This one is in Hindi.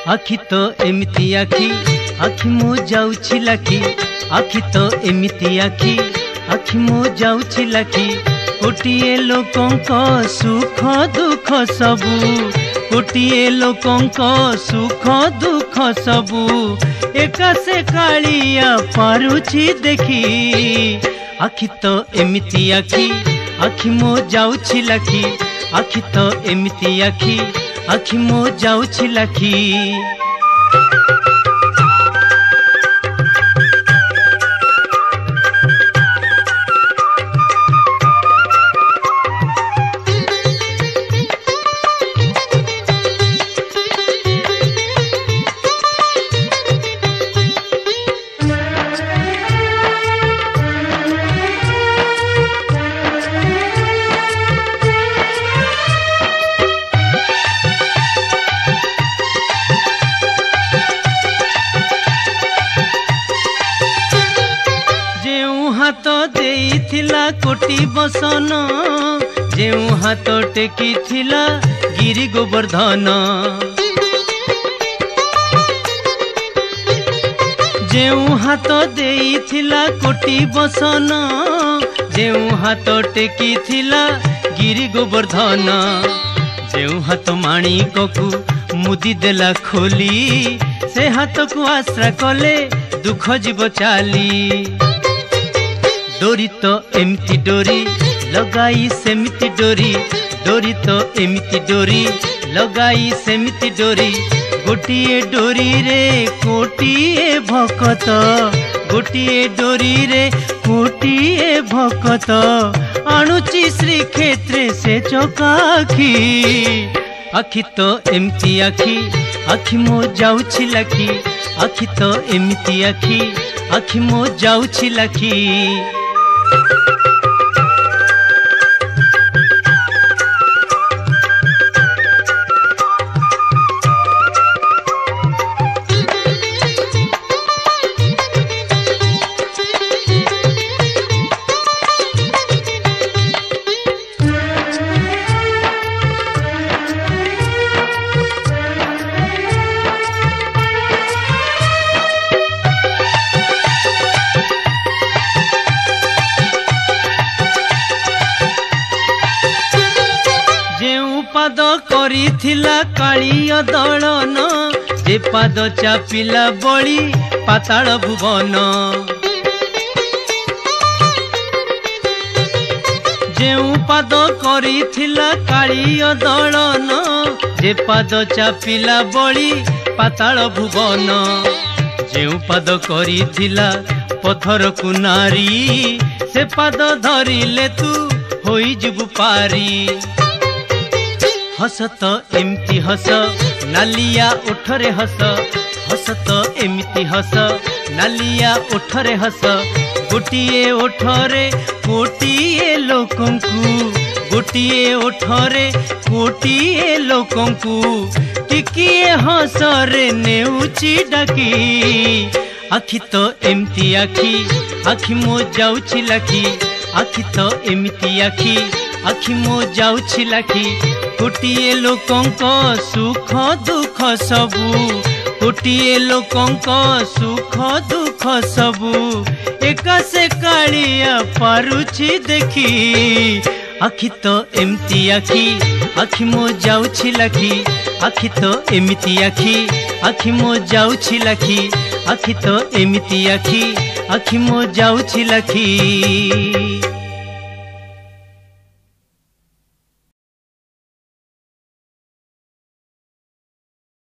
आखि तो एमिति आखि आखि मो जाउछि लाखि आखि तो एमिति आखि आखि मो जाउछि लाखि कोटिए लोकंक सुख दुख सबु कोटिए लोकंक सुख दुख सबु एका से कालिया पारुछि देखि आखि तो एमिति आखि आखि मो जाउछि लाखि आखि तो एमिति आखि आखि मो जाउछि लाखि। हाथ देइथिला कोटि बसन जेउ हाथ टेकी थिला गिरि गोवर्धन जेउ हाथ देइथिला कोटि बसन जेउ हाथ टेकी थिला गिरि गोवर्धन जेउ हाथ माणिक को मुदी देला खोली से हाथ को आश्रा कले दुख जीव चाली डोरी तो एमती डोरी लगाई सेमिति डोरी डोरी तो एमती डोरी लगाई सेमिति डोरी गोटिए डोरी रे कोटिए भकत गोटिए डोरी रे कोटिए भकत आणुची श्री क्षेत्रे से चौकाखी आखि तो एमती आखि आखि मो जाउछि लाखि आखि तो एमती आखि आखि मो जाउछि लाखि। पाद करिथिला कालिय दलन जे पाद चापिला बळी पाताल भुवन जेउ पाद करिथिला कालिय दलन जे पाद चापिला बळी पाताल भुवन जेउ पाद करिथिला पथर को नारी से पाद धरिले तू होई जिबु पारी हस तो एमती हस नालिया उठरे हस हस तो एमती हस नालिया उठरे हस गोटिए उठरे कोटिए लोकंकु गोटिए उठरे कोटिए लोकंकु टिकिए हसरे नेउची डाकी आखि तो एमती आखि आखि मो जाउछि लाखि आखि तो एमती आखि आखि मो जाउछि लाखि कोटिए लोकंक सुख दुख सबु कोटिए लोकंक सुख दुख सबु एका से कालिया पारुछि देखि आखि तो एमती आखि आखि मो जाउछि लाखि आखि तो एमिति आखि आखि मो जाउछि लाखि आखि तो एमिति आखि आखि मो जाउछि लाखि।